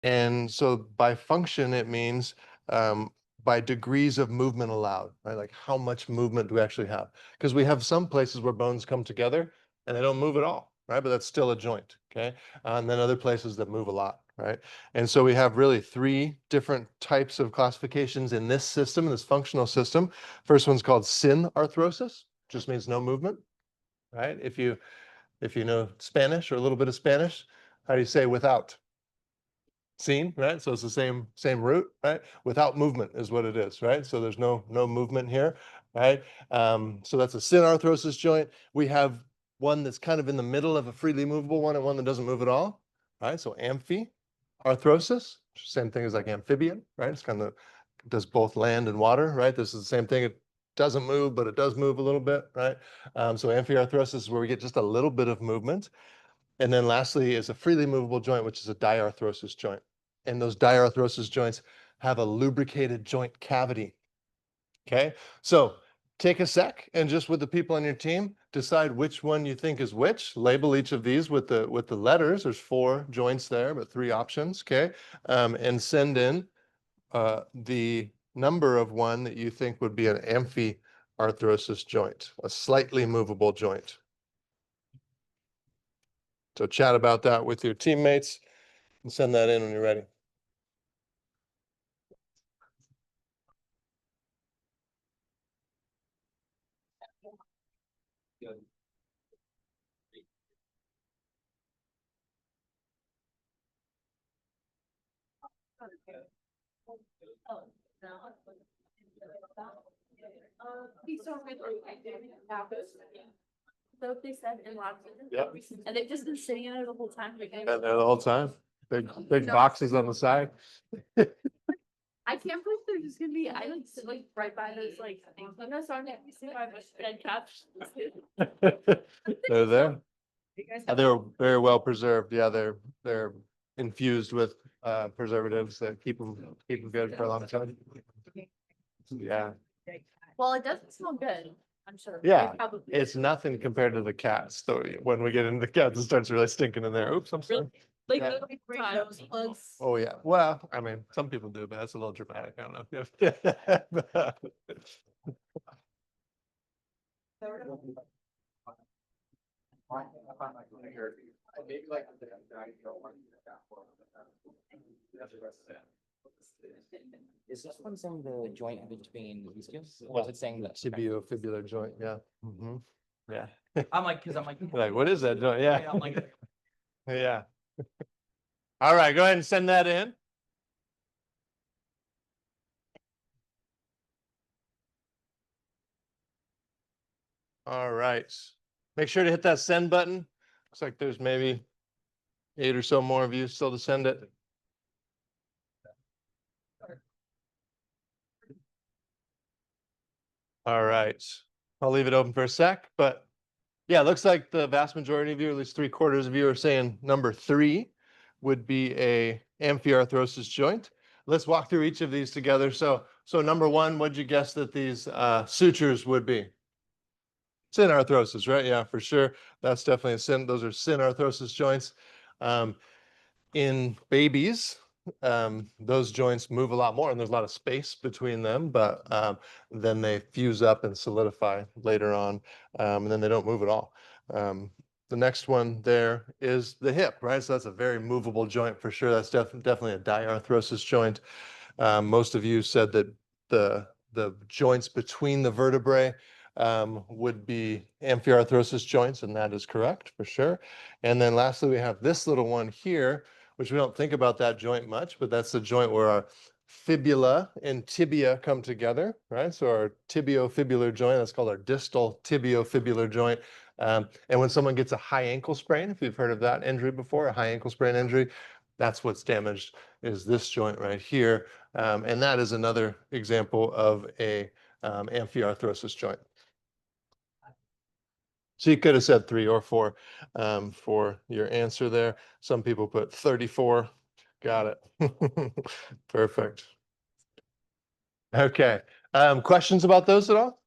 And so by function, it means by degrees of movement allowed, right? Like how much movement do we actually have? Because we have some places where bones come together and they don't move at all, right? But that's still a joint, okay? And then other places that move a lot, right? And so we have really three different types of classifications in this system, in this functional system. First one's called synarthrosis, just means no movement, right? If you know Spanish or a little bit of Spanish, how do you say without? Seen, right? So it's the same root, right? Without movement is what it is, right? So there's no movement here, right? So that's a synarthrosis joint. We have one that's kind of in the middle of a freely movable one and one that doesn't move at all, right? So amphiarthrosis, same thing as like amphibian, right? It's kind of does both land and water, right? This is the same thing. It doesn't move, but it does move a little bit, right? So amphiarthrosis is where we get just a little bit of movement. And then lastly is a freely movable joint, which is a diarthrosis joint. And those diarthrosis joints have a lubricated joint cavity. Okay, so take a sec and just with the people on your team, decide which one you think is which. Label each of these with the letters. There's 4 joints there, but 3 options. Okay, and send in the number of one that you think would be an amphiarthrosis joint, a slightly movable joint. So chat about that with your teammates and send that in when you're ready. So they said in lots of Yep. and they've just been sitting in there the whole time. And there the whole time. Big boxes on the side. I can't believe they're just gonna be. I like sit like right by those like things. I'm not sorry. I sit by my dead cats. They're there. They were very well preserved. Yeah, they're infused with preservatives that keep them good for a long time. Yeah. Well, it doesn't smell good. I'm sure. Yeah, It probably it's nothing compared to the cats. So when we get into the cats, it starts really stinking in there. Oops, I'm sorry. like Yeah. those bugs. Oh yeah. Well, I mean, some people do, but that's a little dramatic. I don't know. Is this one saying the joint between these two? Or is it saying that? Tibiofibular joint. Yeah. Yeah. I'm like, because I'm like, Like, what is that joint? Yeah. I'm like, Yeah. All right, go ahead and send that in. All right. Make sure to hit that send button. Looks like there's maybe 8 or so more of you still to send it. All right. I'll leave it open for a sec, but yeah, it looks like the vast majority of you, at least 3/4 of you, are saying number 3 would be a amphiarthrosis joint. Let's walk through each of these together. So number 1, what'd you guess that these sutures would be? Synarthrosis, right? Yeah, for sure. That's definitely a sin. Those are synarthrosis joints. In babies, those joints move a lot more and there's a lot of space between them, but then they fuse up and solidify later on, and then they don't move at all. The next one there is the hip, right? So that's a very movable joint for sure. That's definitely a diarthrosis joint. Most of you said that the joints between the vertebrae would be amphiarthrosis joints, and that is correct for sure. And then lastly, we have this little one here, which we don't think about that joint much, but that's the joint where our fibula and tibia come together, right? So our tibiofibular joint, that's called our distal tibiofibular joint. And when someone gets a high ankle sprain, if you've heard of that injury before, a high ankle sprain injury, that's what's damaged, is this joint right here. And that is another example of a amphiarthrosis joint. So you could have said 3 or 4 for your answer there. Some people put 34. Got it. Perfect. Okay. Questions about those at all?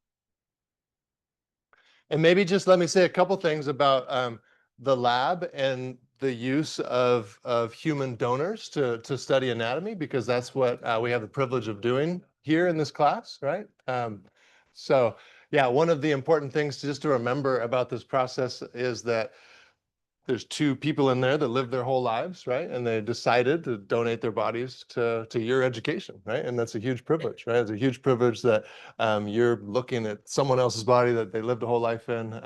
And maybe just let me say a couple things about the lab and the use of human donors to study anatomy, because that's what we have the privilege of doing here in this class, right? So yeah, one of the important things just to remember about this process is that there's two people in there that live their whole lives, right? And they decided to donate their bodies to your education, right? And that's a huge privilege, right? It's a huge privilege that you're looking at someone else's body that they lived a whole life in.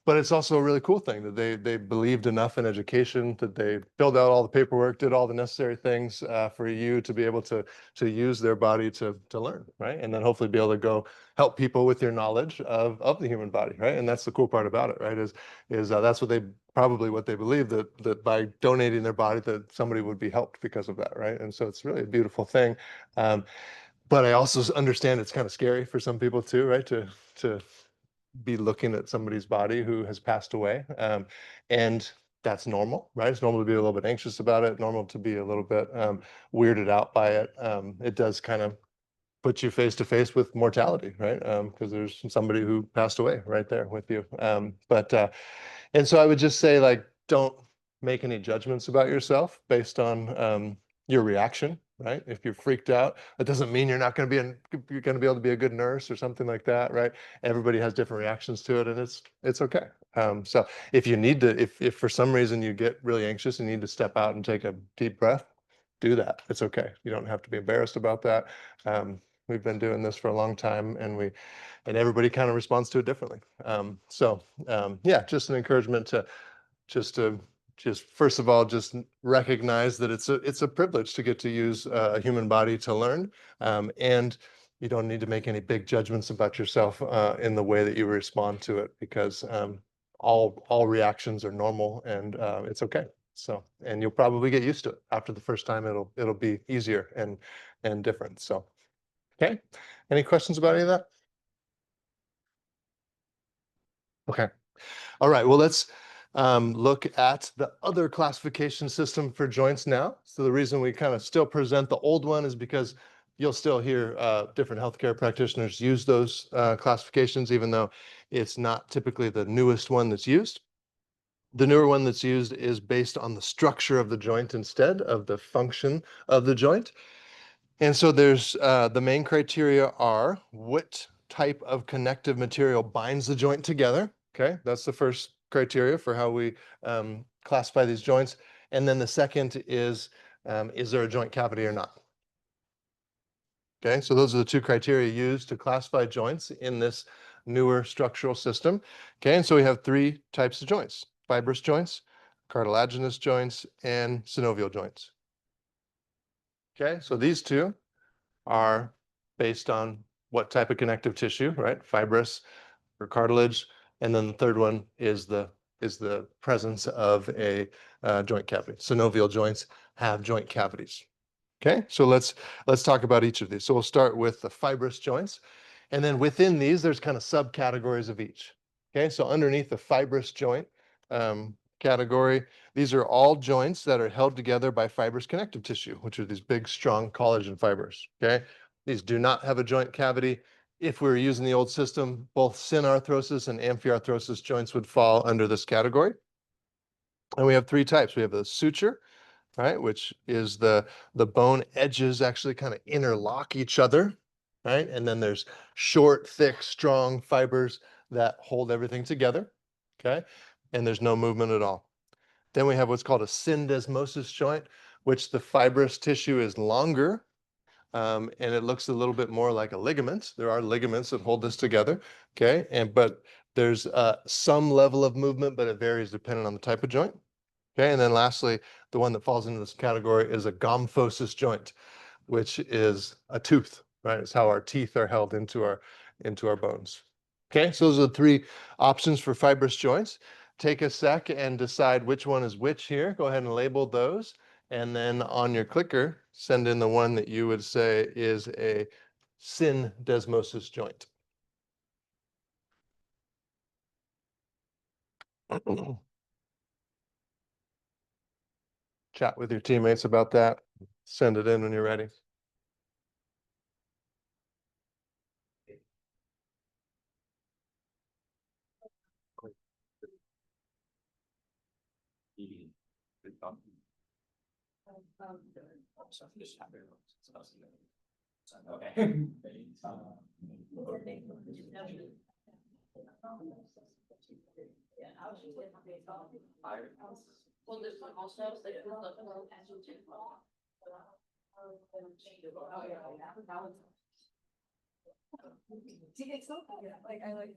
But it's also a really cool thing that they believed enough in education that they filled out all the paperwork, did all the necessary things for you to be able to use their body to learn, right? And then hopefully be able to go help people with your knowledge of the human body, right? And that's the cool part about it, right? Is that's what they probably what they believe, that by donating their body that somebody would be helped because of that, right? And so it's really a beautiful thing. But I also understand it's kind of scary for some people too, right? To be looking at somebody's body who has passed away. And that's normal, right? It's normal to be a little bit anxious about it, normal to be a little bit weirded out by it. It does kind of put you face to face with mortality, right? Because there's somebody who passed away right there with you. And so I would just say, like, don't make any judgments about yourself based on your reaction, right? If you're freaked out, that doesn't mean you're not going to you're going to be able to be a good nurse or something like that, right? Everybody has different reactions to it, and it's okay. So if you need to, if for some reason you get really anxious and need to step out and take a deep breath, do that. It's okay. You don't have to be embarrassed about that. We've been doing this for a long time, and everybody kind of responds to it differently. Yeah, just an encouragement to just to just first of all just recognize that it's a privilege to get to use a human body to learn, and you don't need to make any big judgments about yourself in the way that you respond to it, because all reactions are normal, and it's okay. So, and you'll probably get used to it. After the first time, it'll be easier and different. So, okay. Any questions about any of that? Okay. All right. Well, let's look at the other classification system for joints now. So the reason we kind of still present the old one is because you'll still hear different healthcare practitioners use those classifications, even though it's not typically the newest one that's used. The newer one that's used is based on the structure of the joint instead of the function of the joint. And so there's the main criteria are what type of connective material binds the joint together. Okay, that's the first criteria for how we classify these joints. And then the second is there a joint cavity or not? Okay, so those are the two criteria used to classify joints in this newer structural system. Okay, and so we have three types of joints: fibrous joints, cartilaginous joints, and synovial joints. Okay, so these two are based on what type of connective tissue, right? Fibrous or cartilage. And then the third one is the presence of a joint cavity. Synovial joints have joint cavities. Okay, so let's talk about each of these. So we'll start with the fibrous joints, and then within these, there's kind of subcategories of each. Okay, so underneath the fibrous joint category, these are all joints that are held together by fibrous connective tissue, which are these big, strong collagen fibers. Okay, these do not have a joint cavity. If we were using the old system, both synarthrosis and amphiarthrosis joints would fall under this category. And we have three types. We have the suture, right, which is the bone edges actually kind of interlock each other, right? And then there's short, thick, strong fibers that hold everything together, okay? And there's no movement at all. Then we have what's called a syndesmosis joint, which the fibrous tissue is longer, and it looks a little bit more like a ligament. There are ligaments that hold this together, okay? But there's some level of movement, but it varies depending on the type of joint. Okay, and then lastly, the one that falls into this category is a gomphosis joint, which is a tooth, right? It's how our teeth are held into our bones. Okay, so those are the three options for fibrous joints. Take a sec and decide which one is which here. Go ahead and label those. And then on your clicker, send in the one that you would say is a syndesmosis joint. Chat with your teammates about that. Send it in when you're ready. Okay. Well, this one also, like, see, it's so good, like, I like.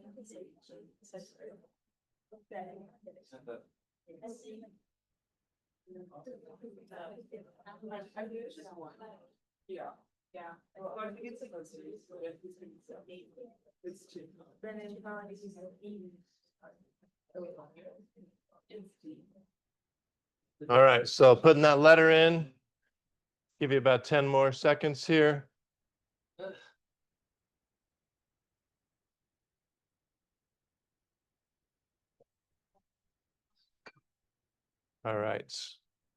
Yeah. Yeah. Well, I think it's like. It's cheap. Then it's probably. All right, so putting that letter in, give you about 10 more seconds here. All right,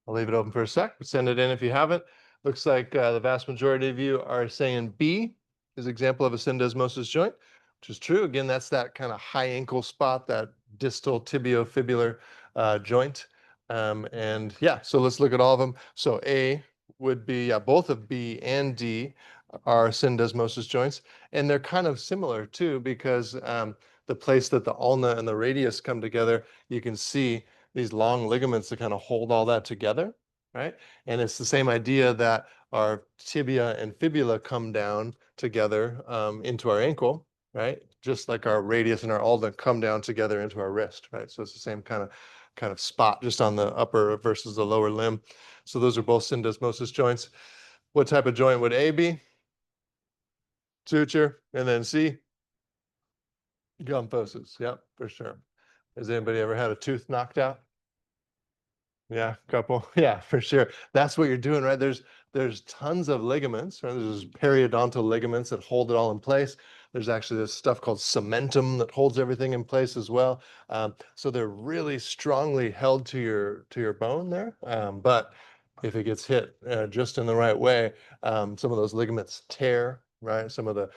I'll leave it open for a sec, but send it in if you haven't. Looks like the vast majority of you are saying B is example of a syndesmosis joint, which is true. Again, that's that kind of high ankle spot, that distal tibiofibular joint. And yeah, so let's look at all of them. So A would be both of B and D are syndesmosis joints, and they're kind of similar too because the place that the ulna and the radius come together, you can see these long ligaments that kind of hold all that together, right? And it's the same idea that our tibia and fibula come down together into our ankle, right? Just like our radius and our ulna come down together into our wrist, right? So it's the same kind of spot just on the upper versus the lower limb. So those are both syndesmosis joints. What type of joint would A be? Suture, and then C? Gumposis. Yep, for sure. Has anybody ever had a tooth knocked out? Yeah, couple. Yeah, for sure. That's what you're doing, right? There's tons of ligaments, right? There's periodontal ligaments that hold it all in place. There's actually this stuff called cementum that holds everything in place as well. So they're really strongly held to your bone there. But if it gets hit just in the right way, some of those ligaments tear, right? Some of the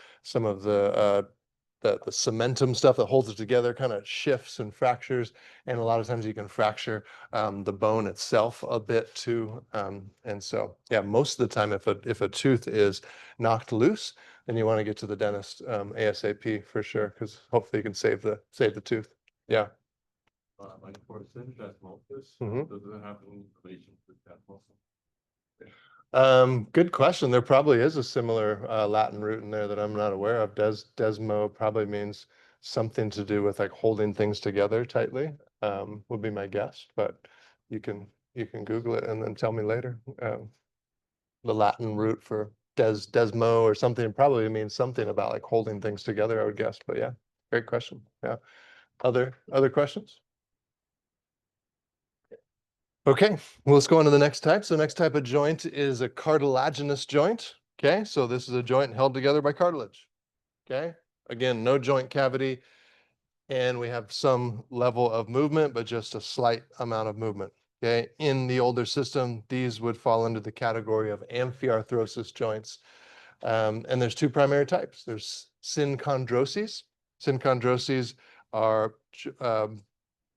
cementum stuff that holds it together kind of shifts and fractures, and a lot of times you can fracture the bone itself a bit too. And so, yeah, most of the time, if a tooth is knocked loose, then you want to get to the dentist ASAP for sure, because hopefully you can save the tooth. Yeah. Like for syndesmosis, Mhm. does it have any relation to that muscle? Good question. There probably is a similar Latin root in there that I'm not aware of. Desmo probably means something to do with like holding things together tightly, would be my guess, but you can Google it and then tell me later. The Latin root for desmo or something probably means something about like holding things together, I would guess. But yeah, great question. Yeah. Other questions? Okay, well, let's go on to the next type. So the next type of joint is a cartilaginous joint. Okay, so this is a joint held together by cartilage. Okay, again, no joint cavity, and we have some level of movement, but just a slight amount of movement. Okay, in the older system, these would fall into the category of amphiarthrosis joints. And there's two primary types. There's synchondroses. Synchondroses are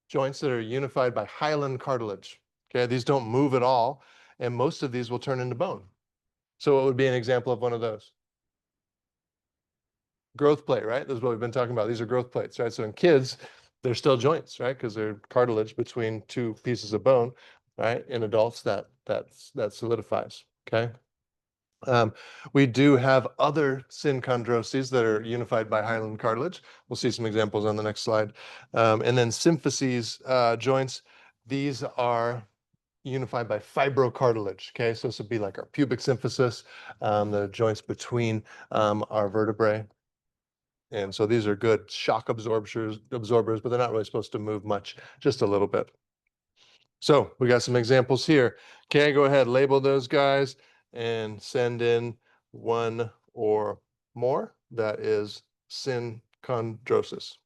joints that are unified by hyaline cartilage. Okay, these don't move at all, and most of these will turn into bone. So what would be an example of one of those? Growth plate, right? This is what we've been talking about. These are growth plates, right? So in kids, they're still joints, right? Because they're cartilage between two pieces of bone, right? In adults, that solidifies. Okay. We do have other synchondroses that are unified by hyaline cartilage. We'll see some examples on the next slide. And then symphyses joints, these are unified by fibrocartilage. Okay, so this would be like our pubic symphysis, the joints between our vertebrae. And so these are good shock absorbers, but they're not really supposed to move much, just a little bit. So we got some examples here. Okay, go ahead, label those guys and send in one or more. That is synchondrosis.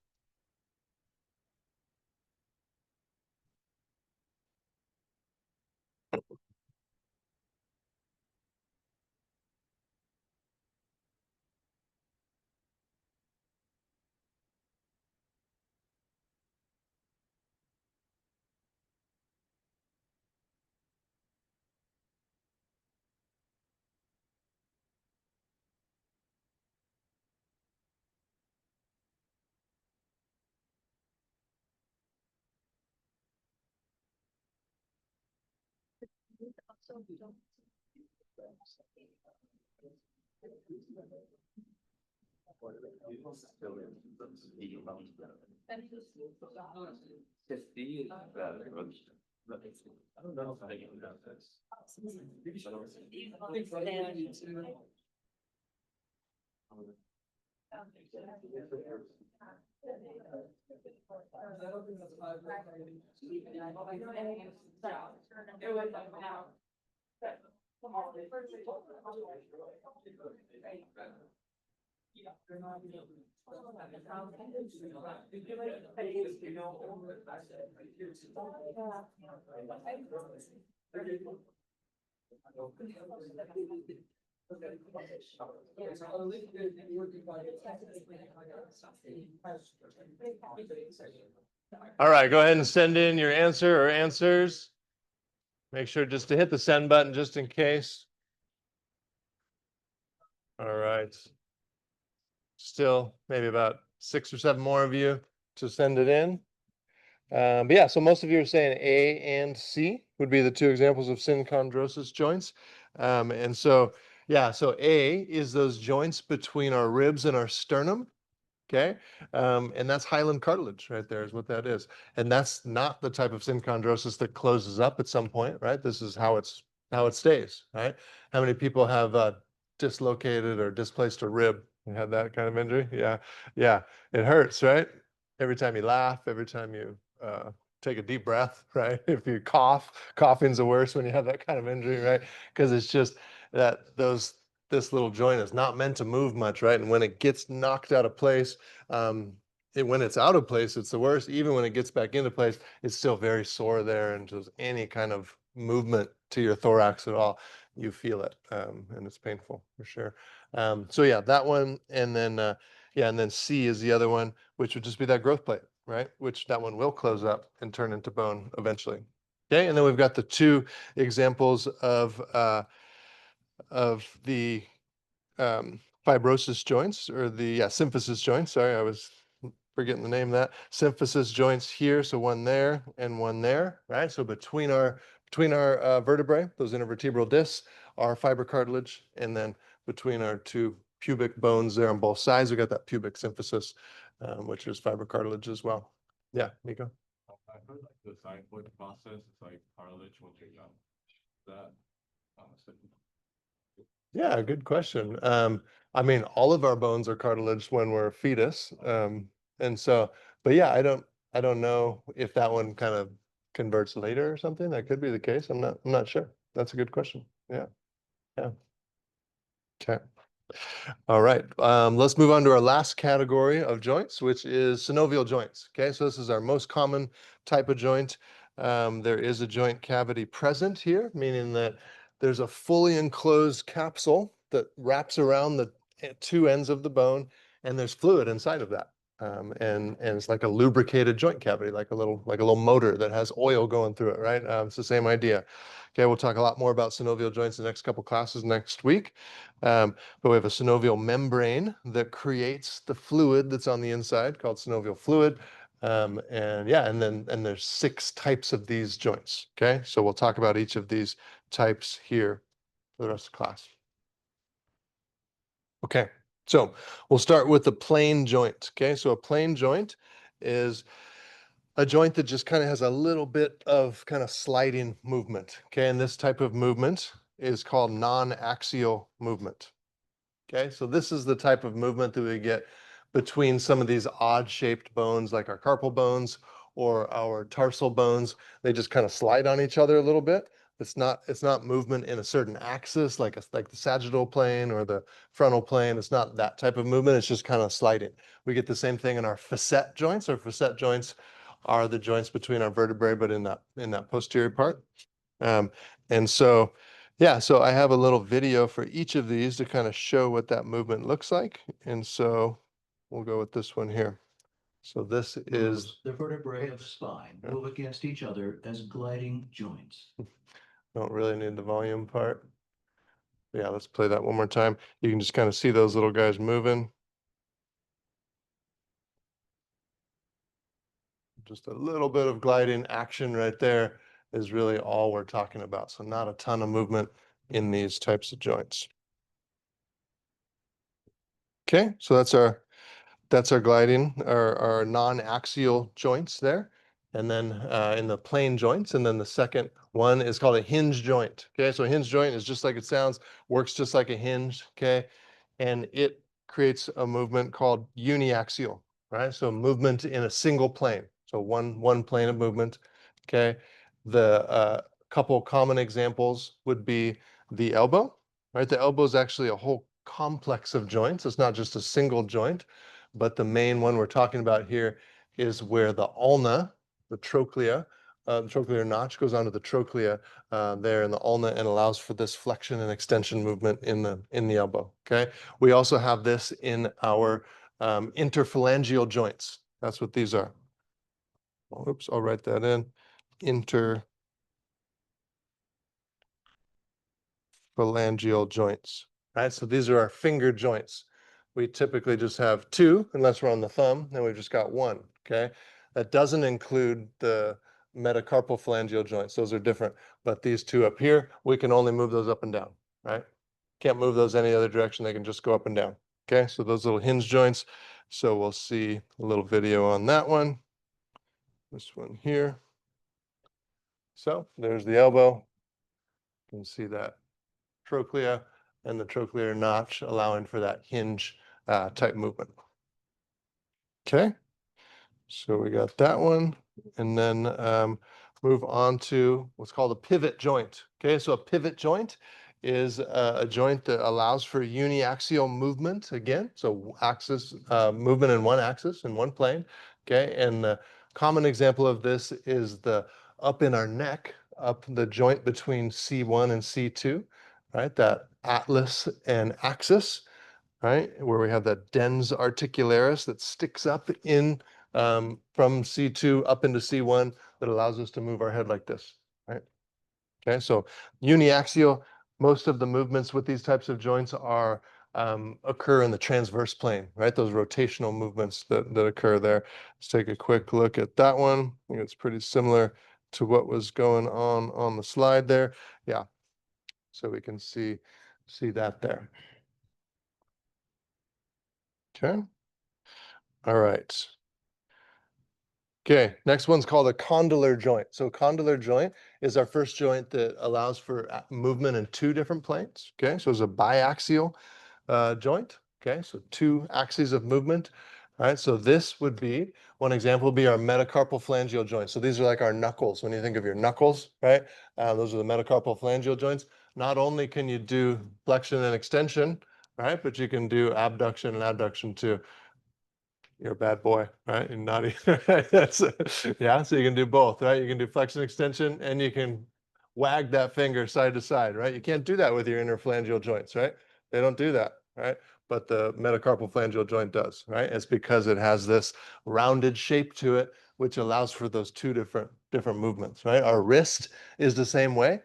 I don't know if I can have this. All right, go ahead and send in your answer or answers. Make sure just to hit the send button just in case. All right. Still maybe about 6 or 7 more of you to send it in. But yeah, so most of you are saying A and C would be the two examples of synchondrosis joints. And so, yeah, so A is those joints between our ribs and our sternum. Okay. And that's hyaline cartilage right there is what that is. And that's not the type of synchondrosis that closes up at some point, right? This is how it stays, right? How many people have dislocated or displaced a rib? You had that kind of injury? Yeah. Yeah. It hurts, right? Every time you laugh, every time you take a deep breath, right? If you cough, coughing's the worst when you have that kind of injury, right? Because it's just that this little joint is not meant to move much, right? And when it gets knocked out of place, when it's out of place, it's the worst. Even when it gets back into place, it's still very sore there, and just any kind of movement to your thorax at all, you feel it, and it's painful for sure. So yeah, that one, and then yeah, and then C is the other one, which would just be that growth plate, right? Which that one will close up and turn into bone eventually. Okay, and then we've got the two examples of the fibrosis joints, or the symphysis joints. Sorry, I was forgetting the name of that. Symphysis joints here, so one there and one there, right? So between our vertebrae, those intervertebral discs, are fiber cartilage, and then between our two pubic bones there on both sides, we got that pubic symphysis, which is fiber cartilage as well. Yeah, Nico. I heard like the xiphoid process, it's like cartilage when you're young. That, Yeah, good question. I mean, all of our bones are cartilage when we're a fetus. And so, but yeah, I don't know if that one kind of converts later or something. That could be the case. I'm not sure. That's a good question. Yeah. Yeah. Okay. All right. Let's move on to our last category of joints, which is synovial joints. Okay, so this is our most common type of joint. There is a joint cavity present here, meaning that there's a fully enclosed capsule that wraps around the two ends of the bone, and there's fluid inside of that. And it's like a lubricated joint cavity, like a little motor that has oil going through it, right? It's the same idea. Okay, we'll talk a lot more about synovial joints in the next couple classes next week. But we have a synovial membrane that creates the fluid that's on the inside, called synovial fluid. And yeah, and there's 6 types of these joints. Okay, so we'll talk about each of these types here for the rest of the class. Okay, so we'll start with the plain joint. Okay, so a plain joint is a joint that just kind of has a little bit of kind of sliding movement. Okay, and this type of movement is called non-axial movement. Okay, so this is the type of movement that we get between some of these odd shaped bones, like our carpal bones or our tarsal bones. They just kind of slide on each other a little bit. It's not movement in a certain axis, like the sagittal plane or the frontal plane. It's not that type of movement. It's just kind of sliding. We get the same thing in our facet joints. Our facet joints are the joints between our vertebrae, but in that posterior part. And so, yeah, so I have a little video for each of these to kind of show what that movement looks like. And so we'll go with this one here. So this is The vertebrae of the spine move against each other as gliding joints. Don't really need the volume part. Yeah, let's play that one more time. You can just kind of see those little guys moving. Just a little bit of gliding action right there. is really all we're talking about. So not a ton of movement in these types of joints. Okay, so that's our gliding, our non-axial joints there. And then in the plane joints, and then the second one is called a hinge joint. Okay, so a hinge joint is just like it sounds, works just like a hinge. Okay, and it creates a movement called uniaxial, right? So movement in a single plane. So one plane of movement. Okay, the couple common examples would be the elbow, right? The elbow is actually a whole complex of joints. It's not just a single joint, but the main one we're talking about here is where the ulna, the trochlear notch goes onto the trochlea there in the ulna and allows for this flexion and extension movement in the elbow. Okay, we also have this in our interphalangeal joints. That's what these are. Oops, I'll write that in. Interphalangeal joints. Right, so these are our finger joints. We typically just have two, unless we're on the thumb, then we've just got one. Okay, that doesn't include the metacarpal phalangeal joints. Those are different. But these two up here, we can only move those up and down. Right, can't move those any other direction. They can just go up and down. Okay, so those little hinge joints. So we'll see a little video on that one. This one here. So there's the elbow. You can see that trochlea and the trochlear notch, allowing for that hinge type movement. Okay, so we got that one, and then move on to what's called a pivot joint. Okay, so a pivot joint is a joint that allows for uniaxial movement again, so axis movement in one axis in one plane. Okay, and the common example of this is the up in our neck, up the joint between C1 and C2, right? That atlas and axis, right? Where we have that dens articularis that sticks up in from C2 up into C1 that allows us to move our head like this, right? Okay, so uniaxial, most of the movements with these types of joints are occur in the transverse plane, right? Those rotational movements that occur there. Let's take a quick look at that one. I think it's pretty similar to what was going on the slide there. Yeah, so we can see that there. Okay. All right. Okay, next one's called a condylar joint. So condylar joint is our first joint that allows for movement in two different planes. Okay, so it's a biaxial joint. Okay, so two axes of movement. All right, so this would be, one example would be our metacarpal phalangeal joint. So these are like our knuckles. When you think of your knuckles, right? Those are the metacarpal phalangeal joints. Not only can you do flexion and extension, right? But you can do abduction and adduction too. You're a bad boy, right? You're naughty. That's yeah. So you can do both, right? You can do flexion extension, and you can wag that finger side to side, right? You can't do that with your interphalangeal joints, right? They don't do that, right? But the metacarpal phalangeal joint does, right? It's because it has this rounded shape to it, which allows for those two different movements, right? Our wrist is the same way.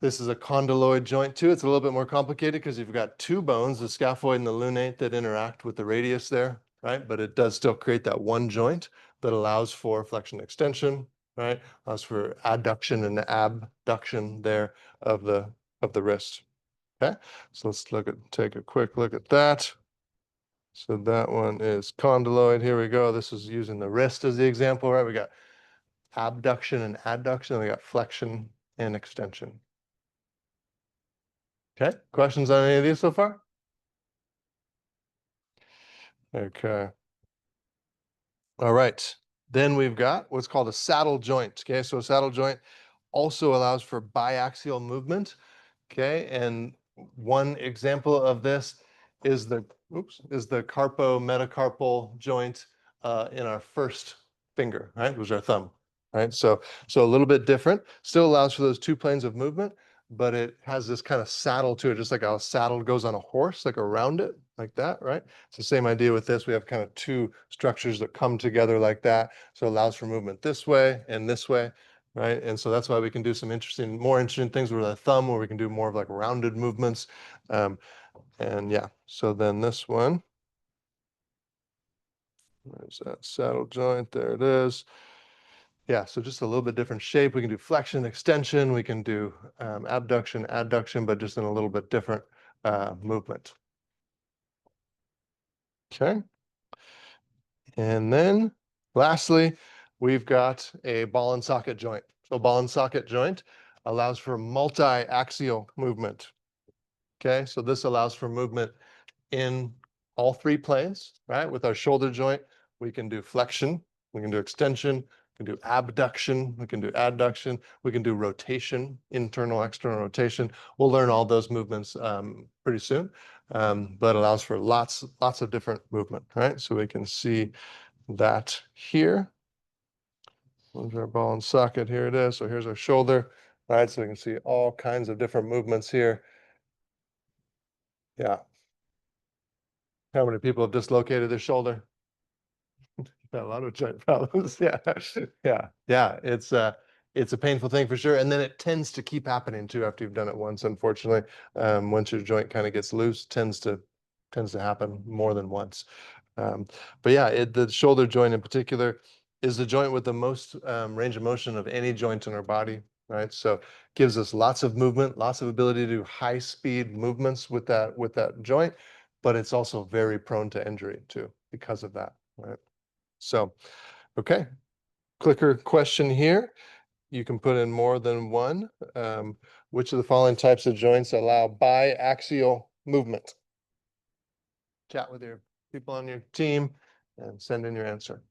This is a condyloid joint too. It's a little bit more complicated because you've got two bones, the scaphoid and the lunate, that interact with the radius there, right? But it does still create that one joint that allows for flexion extension, right? Allows for adduction and abduction there of the wrist. Okay, so let's take a quick look at that. So that one is condyloid. Here we go. This is using the wrist as the example, right? We got abduction and adduction. We got flexion and extension. Okay, questions on any of these so far? Okay. All right. Then we've got what's called a saddle joint. Okay, so a saddle joint also allows for biaxial movement. Okay, and one example of this is the carpo-metacarpal joint in our first finger, right? Which is our thumb, right? So a little bit different. Still allows for those two planes of movement, but it has this kind of saddle to it, just like how a saddle goes on a horse, like around it, like that, right? It's the same idea with this. We have kind of two structures that come together like that. So it allows for movement this way and this way, right? And so that's why we can do some more interesting things with the thumb, where we can do more of like rounded movements. And yeah, so then this one, where's that saddle joint? There it is. Yeah, so just a little bit different shape. We can do flexion, extension, we can do abduction, adduction, but just in a little bit different movement. Okay. And then lastly, we've got a ball and socket joint. So ball and socket joint allows for multi-axial movement. Okay, so this allows for movement in all three planes, right? With our shoulder joint, we can do flexion, we can do extension, we can do abduction, we can do adduction, we can do rotation, internal, external rotation. We'll learn all those movements pretty soon, but allows for lots of different movement, right? So we can see that here. There's our ball and socket. Here it is. So here's our shoulder, right? So we can see all kinds of different movements here. Yeah. How many people have dislocated their shoulder? Got a lot of joint problems. Yeah. Yeah. It's a painful thing for sure. And then it tends to keep happening too after you've done it once, unfortunately. Once your joint kind of gets loose, tends to happen more than once. But yeah, the shoulder joint in particular is the joint with the most range of motion of any joint in our body, right? So gives us lots of movement, lots of ability to do high speed movements with that joint, but it's also very prone to injury too because of that, right? So, okay, clicker question here. You can put in more than one. Which of the following types of joints allow biaxial movement? Chat with your people on your team and send in your answer.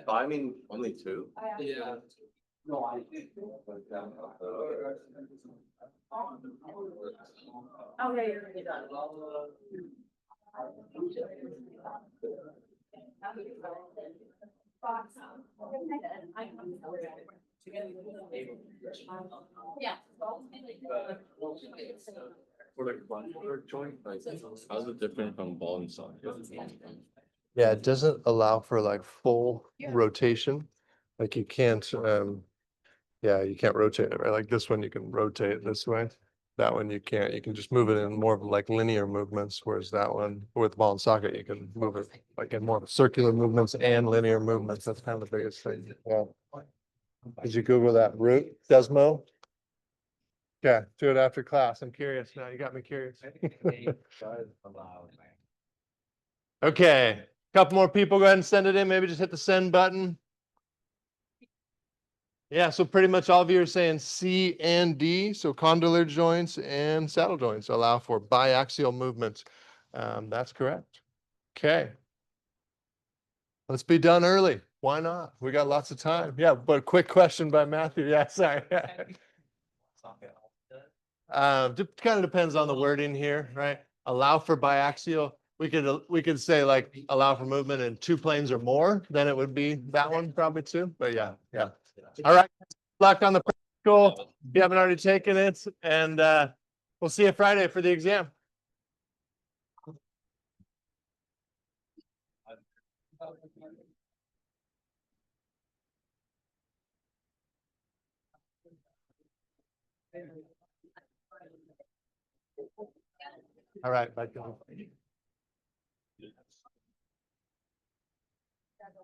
I mean, only two. Yeah. Okay, you're done. Yeah. For like one joint, like, how's it different from ball and socket? Yeah, it doesn't allow for like full rotation. Like you can't, yeah, you can't rotate it, right? Like this one, you can rotate it this way. That one you can't. You can just move it in more of like linear movements, whereas that one with ball and socket, you can move it like in more of circular movements and linear movements. That's kind of the biggest thing. Yeah. Did you Google that root, Desmo? Yeah, do it after class. I'm curious now. You got me curious. Okay, couple more people. Go ahead and send it in. Maybe just hit the send button. Yeah, so pretty much all of you are saying C and D. So condylar joints and saddle joints allow for biaxial movement. That's correct. Okay. Let's be done early. Why not? We got lots of time. Yeah, but quick question by Matthew. Yeah, sorry. Just kind of depends on the wording here, right? Allow for biaxial. We could say like allow for movement in two planes or more, then it would be that one probably too. But yeah. All right. Good luck on the practical. If you haven't already taken it, and we'll see you Friday for the exam. All right. Bye.